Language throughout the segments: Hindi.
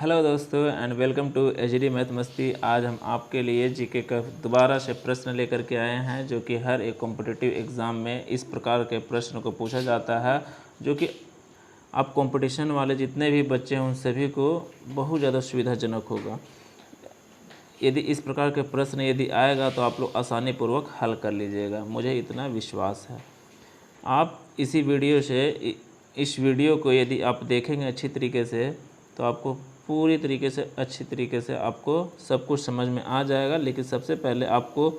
हेलो दोस्तों and welcome to HD math Masti. आज हम आपके लिए जीके का दोबारा से प्रश्न लेकर के आए हैं, जो कि हर एक कॉम्पिटिटिव एग्ज़ाम में इस प्रकार के प्रश्न को पूछा जाता है, जो कि आप कंपटीशन वाले जितने भी बच्चे हैं उन सभी को बहुत ज़्यादा सुविधाजनक होगा। यदि इस प्रकार के प्रश्न यदि आएगा तो आप लोग आसानी पूर्वक हल कर लीजिएगा, मुझे इतना विश्वास है। आप इस वीडियो को यदि आप देखेंगे अच्छी तरीके से तो आपको पूरी तरीके से अच्छी तरीके से आपको सब कुछ समझ में आ जाएगा। लेकिन सबसे पहले आपको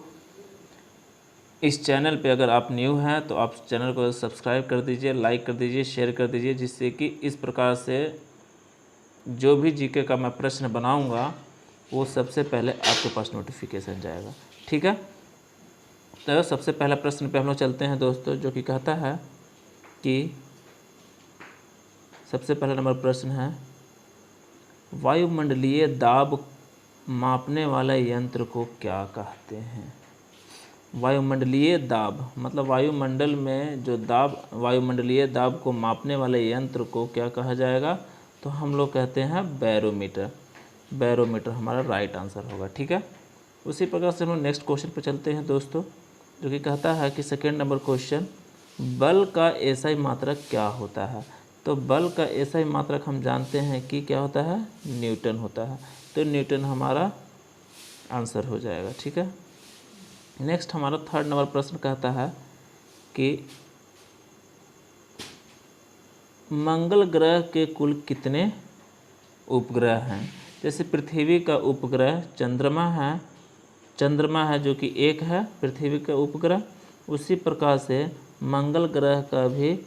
इस चैनल पे अगर आप न्यू हैं तो आप चैनल को सब्सक्राइब कर दीजिए, लाइक कर दीजिए, शेयर कर दीजिए, जिससे कि इस प्रकार से जो भी जीके का मैं प्रश्न बनाऊंगा वो सबसे पहले आपके पास नोटिफिकेशन जाएगा। ठीक है, तो सबसे पहला प्रश्न पे हम लोग चलते हैं दोस्तों, जो कि कहता है कि सबसे पहला नंबर प्रश्न है, वायुमंडलीय दाब मापने वाला यंत्र को क्या कहते हैं। वायुमंडलीय दाब मतलब वायुमंडल में जो दाब, वायुमंडलीय दाब को मापने वाले यंत्र को क्या कहा जाएगा, तो हम लोग कहते हैं बैरोमीटर। बैरोमीटर हमारा राइट आंसर होगा। ठीक है, उसी प्रकार से हम लोग नेक्स्ट क्वेश्चन पर चलते हैं दोस्तों, जो कि कहता है कि सेकेंड नंबर क्वेश्चन, बल का एसआई मात्रक क्या होता है। तो बल का एसआई मात्रक हम जानते हैं कि क्या होता है, न्यूटन होता है। तो न्यूटन हमारा आंसर हो जाएगा। ठीक है, नेक्स्ट हमारा थर्ड नंबर प्रश्न कहता है कि मंगल ग्रह के कुल कितने उपग्रह हैं। जैसे पृथ्वी का उपग्रह चंद्रमा है जो कि एक है पृथ्वी का उपग्रह, उसी प्रकार से मंगल ग्रह का भी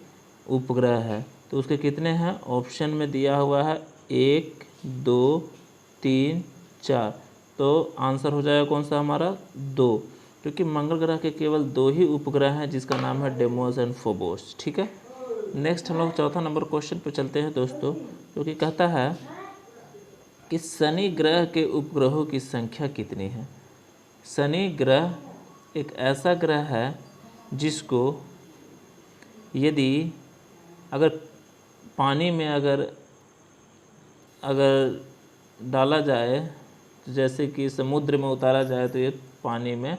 उपग्रह है। तो उसके कितने हैं, ऑप्शन में दिया हुआ है 1 2 3 4। तो आंसर हो जाएगा कौन सा हमारा, 2, क्योंकि मंगल ग्रह के केवल 2 ही उपग्रह हैं, जिसका नाम है डेमोस एंड फोबोस। ठीक है, नेक्स्ट हम लोग चौथा नंबर क्वेश्चन पे चलते हैं दोस्तों, जो कि कहता है कि शनि ग्रह के उपग्रहों की संख्या कितनी है। शनि ग्रह एक ऐसा ग्रह है जिसको यदि अगर पानी में अगर डाला जाए, जैसे कि समुद्र में उतारा जाए, तो ये पानी में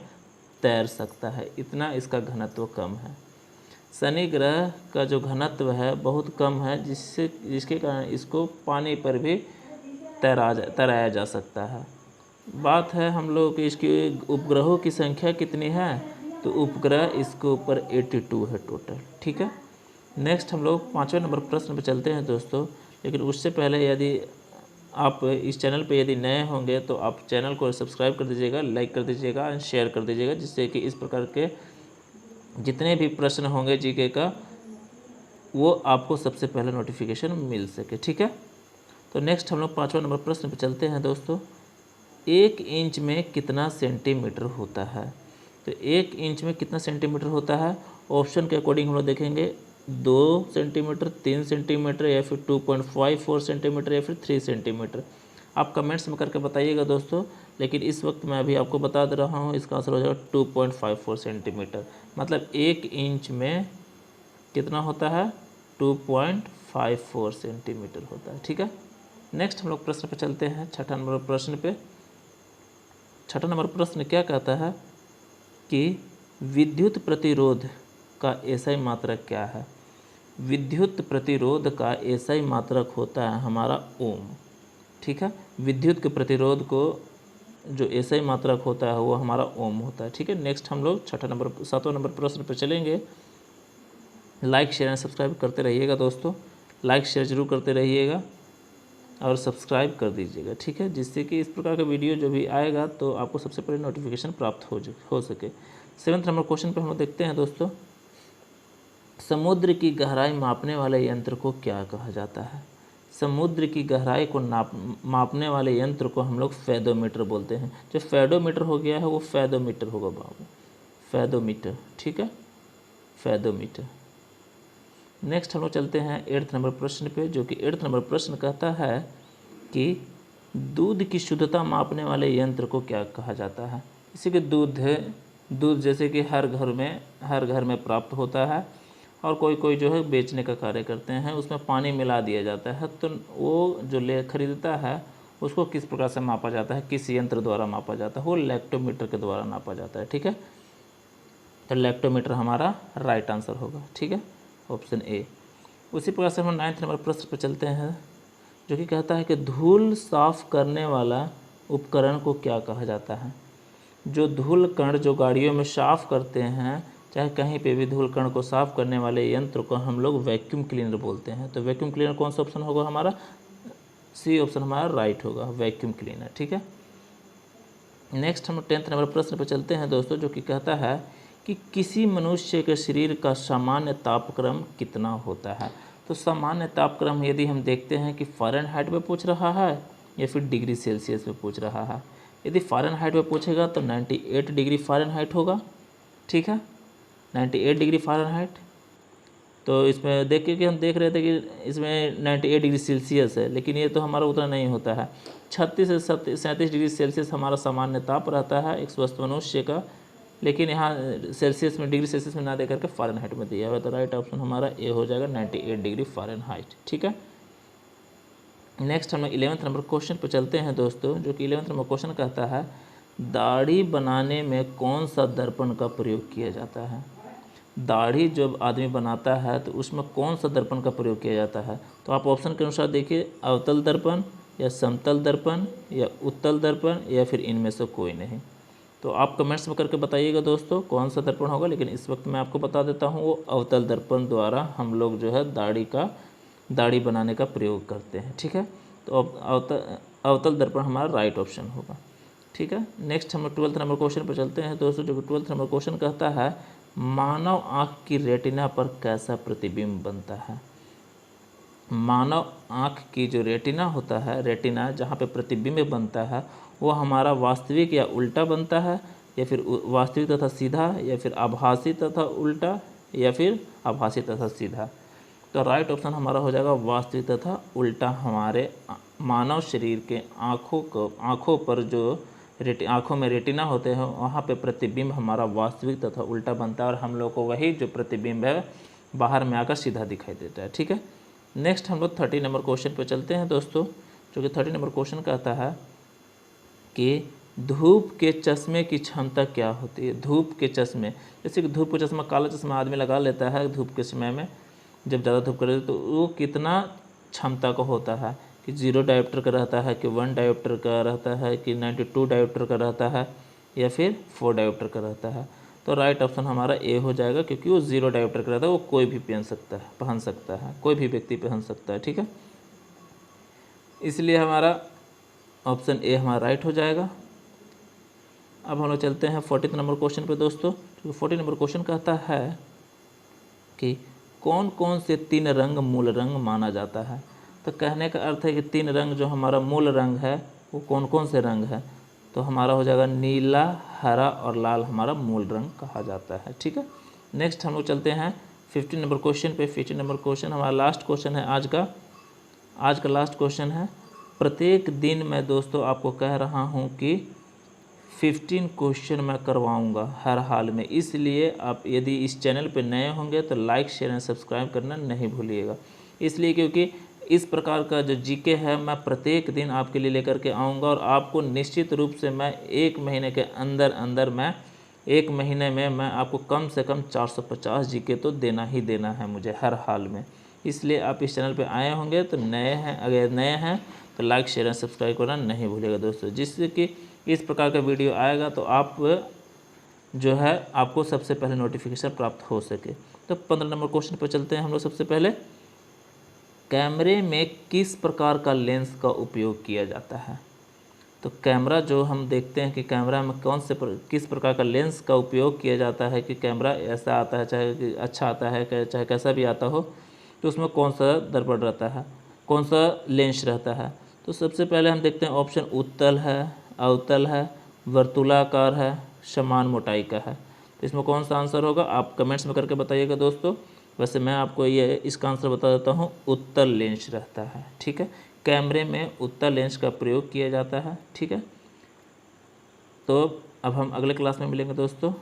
तैर सकता है, इतना इसका घनत्व कम है। शनि ग्रह का जो घनत्व है बहुत कम है, जिसके कारण इसको पानी पर भी तैराया जा सकता है। बात है हम लोग कि इसकी उपग्रहों की संख्या कितनी है, तो उपग्रह इसके ऊपर 82 है टोटल। ठीक है, नेक्स्ट हम लोग पाँचवें नंबर प्रश्न पर चलते हैं दोस्तों। लेकिन उससे पहले यदि आप इस चैनल पे यदि नए होंगे तो आप चैनल को सब्सक्राइब कर दीजिएगा, लाइक कर दीजिएगा एंड शेयर कर दीजिएगा, जिससे कि इस प्रकार के जितने भी प्रश्न होंगे जीके का वो आपको सबसे पहले नोटिफिकेशन मिल सके। ठीक है, तो नेक्स्ट हम लोग पाँचवें नंबर प्रश्न पर चलते हैं दोस्तों। 1 इंच में कितना सेंटीमीटर होता है। तो 1 इंच में कितना सेंटीमीटर होता है, ऑप्शन के अकॉर्डिंग हम लोग देखेंगे 2 सेंटीमीटर, 3 सेंटीमीटर, या फिर 2.54 सेंटीमीटर, या फिर 3 सेंटीमीटर। आप कमेंट्स में करके बताइएगा दोस्तों। लेकिन इस वक्त मैं अभी आपको बता दे रहा हूँ, इसका आंसर हो जाएगा 2.54 सेंटीमीटर। मतलब 1 इंच में कितना होता है, 2.54 सेंटीमीटर होता है। ठीक है, नेक्स्ट हम लोग प्रश्न पे चलते हैं, छठा नंबर प्रश्न पे। छठा नंबर प्रश्न क्या कहता है कि विद्युत प्रतिरोध का एसआई मात्रक क्या है। विद्युत प्रतिरोध का एसआई मात्रक होता है हमारा ओम। ठीक है, विद्युत के प्रतिरोध को जो एसआई मात्रक होता है वो हमारा ओम होता है। ठीक है, नेक्स्ट हम लोग सातवां नंबर प्रश्न पर चलेंगे। लाइक शेयर एंड सब्सक्राइब करते रहिएगा दोस्तों, लाइक शेयर जरूर करते रहिएगा और सब्सक्राइब कर दीजिएगा। ठीक है, जिससे कि इस प्रकार का वीडियो जो भी आएगा तो आपको सबसे पहले नोटिफिकेशन प्राप्त हो सके। 7वें नंबर क्वेश्चन पर हम लोग देखते हैं दोस्तों, समुद्र की गहराई मापने वाले यंत्र को क्या कहा जाता है। समुद्र की गहराई को मापने वाले यंत्र को हम लोग फैदोमीटर बोलते हैं। जो फैदोमीटर हो गया है वो फैदोमीटर होगा बाबू, फैदोमीटर। ठीक है, फैदोमीटर। नेक्स्ट हम लोग चलते हैं 8वें नंबर प्रश्न पे, जो कि 8वें नंबर प्रश्न कहता है कि दूध की शुद्धता मापने वाले यंत्र को क्या कहा जाता है। इसी के दूध जैसे कि हर घर में प्राप्त होता है, और कोई कोई जो है बेचने का कार्य करते हैं, उसमें पानी मिला दिया जाता है। तो वो जो खरीदता है उसको किस प्रकार से मापा जाता है, किस यंत्र द्वारा मापा जाता है, वो लैक्टोमीटर के द्वारा नापा जाता है। ठीक है, तो लैक्टोमीटर हमारा राइट आंसर होगा। ठीक है, ऑप्शन ए। उसी प्रकार से हम 9 नंबर प्रश्न पर चलते हैं, जो कि कहता है कि धूल साफ करने वाला उपकरण को क्या कहा जाता है। जो धूल कण जो गाड़ियों में साफ़ करते हैं, चाहे कहीं पे भी धूल कण को साफ़ करने वाले यंत्र को हम लोग वैक्यूम क्लीनर बोलते हैं। तो वैक्यूम क्लीनर कौन सा ऑप्शन होगा हमारा, सी ऑप्शन हमारा राइट होगा, वैक्यूम क्लीनर। ठीक है, नेक्स्ट हम 10 नंबर प्रश्न पर चलते हैं दोस्तों, जो कि कहता है कि किसी मनुष्य के शरीर का सामान्य तापक्रम कितना होता है। तो सामान्य तापक्रम यदि हम देखते हैं कि फ़ारेनहाइट में पूछ रहा है या फिर डिग्री सेल्सियस में पूछ रहा है। यदि फ़ारेनहाइट में पूछेगा तो 98 डिग्री फ़ारेनहाइट होगा। ठीक है, 98 डिग्री फ़ारेनहाइट। तो इसमें देखिए कि हम देख रहे थे कि इसमें 98 डिग्री सेल्सियस है, लेकिन ये तो हमारा उतना नहीं होता है। 36 से 37 डिग्री सेल्सियस हमारा सामान्य ताप रहता है एक स्वस्थ मनुष्य का, लेकिन यहाँ सेल्सियस में, डिग्री सेल्सियस में ना दे करके फ़ारेनहाइट में दिया हुआ। तो राइट ऑप्शन हमारा ए हो जाएगा, 98 डिग्री फ़ारेनहाइट। ठीक है, नेक्स्ट हम 11 नंबर क्वेश्चन पर चलते हैं दोस्तों, जो कि 11 नंबर क्वेश्चन कहता है दाढ़ी बनाने में कौन सा दर्पण का प्रयोग किया जाता है। दाढ़ी जब आदमी बनाता है तो उसमें कौन सा दर्पण का प्रयोग किया जाता है। तो आप ऑप्शन के अनुसार देखिए, अवतल दर्पण या समतल दर्पण या उत्तल दर्पण या फिर इनमें से कोई नहीं। तो आप कमेंट्स में करके बताइएगा दोस्तों कौन सा दर्पण होगा, लेकिन इस वक्त मैं आपको बता देता हूँ, वो अवतल दर्पण द्वारा हम लोग जो है दाढ़ी बनाने का प्रयोग करते हैं। ठीक है, तो अवतल दर्पण हमारा राइट ऑप्शन होगा। ठीक है, नेक्स्ट हम 12 नंबर क्वेश्चन पर चलते हैं दोस्तों, जो कि 12 नंबर क्वेश्चन कहता है मानव आँख की रेटिना पर कैसा प्रतिबिंब बनता है। मानव आँख की जो रेटिना होता है, रेटिना जहाँ पे प्रतिबिंब बनता है, वो हमारा वास्तविक या उल्टा बनता है, या फिर वास्तविक तथा सीधा, या फिर आभासी तथा उल्टा, या फिर आभासी तथा सीधा। तो राइट ऑप्शन हमारा हो जाएगा वास्तविक तथा उल्टा। हमारे मानव शरीर के आँखों पर जो आँखों में रेटिना होते हैं, वहाँ पे प्रतिबिंब हमारा वास्तविक तथा उल्टा बनता है, और हम लोग को वही जो प्रतिबिंब है बाहर में आकर सीधा दिखाई देता है। ठीक है, नेक्स्ट हम लोग 30 नंबर क्वेश्चन पे चलते हैं दोस्तों, जो कि 30 नंबर क्वेश्चन कहता है कि धूप के चश्मे की क्षमता क्या होती है। धूप के चश्मे, जैसे कि धूप का चश्मा, काला चश्मा आदमी लगा लेता है धूप के समय में, जब ज़्यादा धूप करे तो वो कितना क्षमता का होता है, कि 0 डायोप्टर का रहता है, कि 1 डायोप्टर का रहता है, कि 92 डायोप्टर का रहता है, या फिर 4 डायोप्टर का रहता है। तो राइट ऑप्शन हमारा ए हो जाएगा, क्योंकि वो 0 डायोप्टर का रहता है, वो कोई भी पहन सकता है, कोई भी व्यक्ति पहन सकता है। ठीक है, इसलिए हमारा ऑप्शन ए हमारा राइट हो जाएगा। अब हम लोग चलते हैं 40 नंबर क्वेश्चन पे दोस्तों, जो 40 नंबर क्वेश्चन कहता है कि कौन कौन से 3 रंग मूल रंग माना जाता है। तो कहने का अर्थ है कि 3 रंग जो हमारा मूल रंग है वो कौन कौन से रंग है। तो हमारा हो जाएगा नीला, हरा और लाल हमारा मूल रंग कहा जाता है। ठीक है, नेक्स्ट हम लोग चलते हैं 15 नंबर क्वेश्चन पे। 15 नंबर क्वेश्चन हमारा लास्ट क्वेश्चन है आज का लास्ट क्वेश्चन है। प्रत्येक दिन मैं दोस्तों आपको कह रहा हूँ कि 15 क्वेश्चन मैं करवाऊँगा हर हाल में, इसलिए आप यदि इस चैनल पे नए होंगे तो लाइक, शेयर एंड सब्सक्राइब करना नहीं भूलिएगा। इसलिए क्योंकि इस प्रकार का जो जीके है मैं प्रत्येक दिन आपके लिए लेकर के आऊँगा, और आपको निश्चित रूप से मैं 1 महीने के अंदर मैं 1 महीने में मैं आपको कम से कम 450 जीके तो देना ही देना है मुझे हर हाल में। इसलिए आप इस चैनल पे आए होंगे तो नए हैं, अगर नए हैं तो लाइक, शेयर एंड सब्सक्राइब करना नहीं भूलिएगा दोस्तों, जिससे कि इस प्रकार का वीडियो आएगा तो आप जो है आपको सबसे पहले नोटिफिकेशन प्राप्त हो सके। तो 15 नंबर क्वेश्चन पर चलते हैं हम लोग। सबसे पहले, कैमरे में किस प्रकार का लेंस का उपयोग किया जाता है। तो कैमरा जो हम देखते हैं कि कैमरा में किस प्रकार का लेंस का उपयोग किया जाता है, कि कैमरा ऐसा आता है, चाहे कि अच्छा आता है चाहे कैसा भी आता हो, तो उसमें कौन सा दर्पण रहता है, कौन सा लेंस रहता है। तो सबसे पहले हम देखते हैं ऑप्शन उत्तल है, अवतल है, वर्तुलाकार है, समान मोटाई का है। तो इसमें कौन सा आंसर होगा आप कमेंट्स में करके बताइएगा दोस्तों। वैसे मैं आपको ये इसका आंसर बता देता हूँ, उत्तल लेंस रहता है। ठीक है, कैमरे में उत्तल लेंस का प्रयोग किया जाता है। ठीक है, तो अब हम अगले क्लास में मिलेंगे दोस्तों।